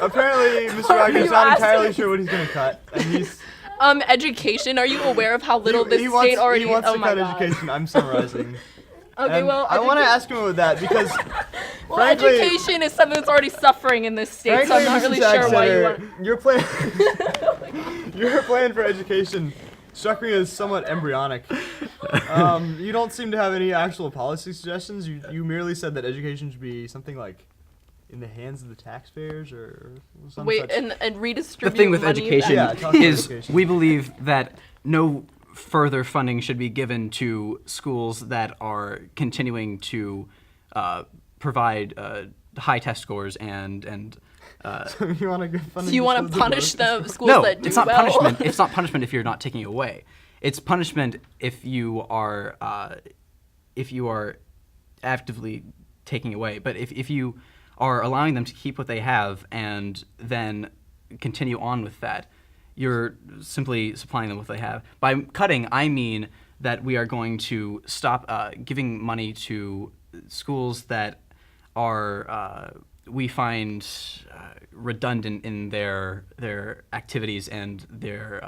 Apparently, Mr. Wagner's You not asked entirely him. sure what he's gonna cut, and he's Education. Are you aware of how little this he state already? he wants oh to my cut God. education. I'm summarizing. Okay, And well, I want to ask him about that because, well, frankly, education is something that's already suffering in this state, so I'm not Mrs. really sure why you Saxeter, want. your plan, your plan for education struck me as somewhat embryonic. You don't seem to have any actual policy suggestions. You merely said that education should be something like in the hands of the taxpayers or some Wait, such. and The redistribute thing with money education Yeah, talk about is education. we believe that no further funding should be given to schools that are continuing to provide high test scores and you want to give funding Do you to want schools to that punish don't? the schools no, that do it's not well? punishment. It's not punishment if you're not taking away. It's punishment if you are actively taking away. But if you are allowing them to keep what they have and then continue on with that, you're simply supplying them what they have. By cutting, I mean that we are going to stop giving money to schools that are we find redundant in their activities and their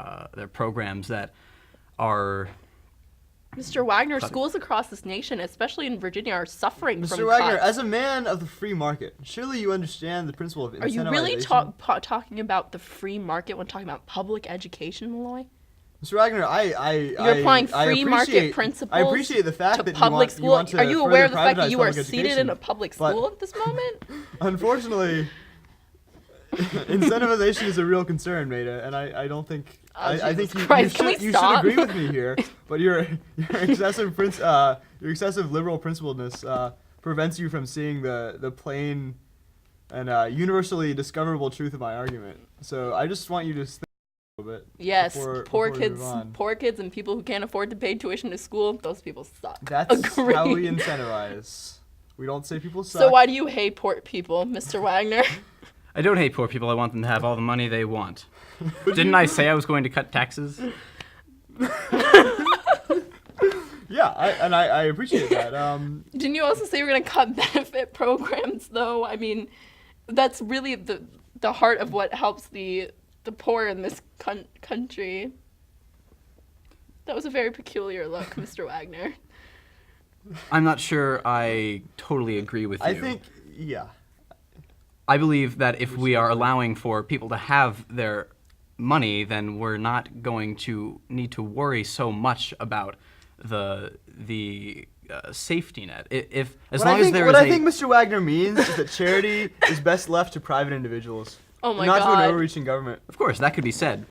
programs that are. Mr. Wagner, schools across this nation, especially in Virginia, are suffering from Mr. Wagner, cuts. as a man of the free market, surely you understand the principle of incentivization. Are you really talking about the free market when talking about public education, Malloy? Mr. Wagner, You're applying I free market appreciate- principles I appreciate the fact to that public you school. want to Are you aware of further the fact that privatize you are public seated education, in a public but school at this moment? Unfortunately, incentivization is a real concern, Maida, and I don't think I think Jesus Christ, can we you should stop? agree with me here. But your excessive your excessive liberal principledness prevents you from seeing the plain and universally discoverable truth of my argument. So I just want you to think a little bit. Yes, before we move on. poor kids and people who can't afford to pay tuition to school, those people suck. That's Agreed. how we incentivize. We don't say people suck. So why do you hate poor people, Mr. Wagner? I don't hate poor people. I want them to have all the money they want. Didn't I say I was going to cut taxes? Yeah, I appreciate that. Didn't you also say you were going to cut benefit programs, though? I mean, that's really the heart of what helps the poor in this country. That was a very peculiar look, Mr. Wagner. I'm not sure I totally agree with you. I think, yeah. I believe that if we are allowing for people to have their money, then we're not going to need to worry so much about the safety net. If as What long I think, as there what is I think Mr. Wagner means is that charity is best left to private individuals, Oh my not to an God. overreaching government. of course that could be said,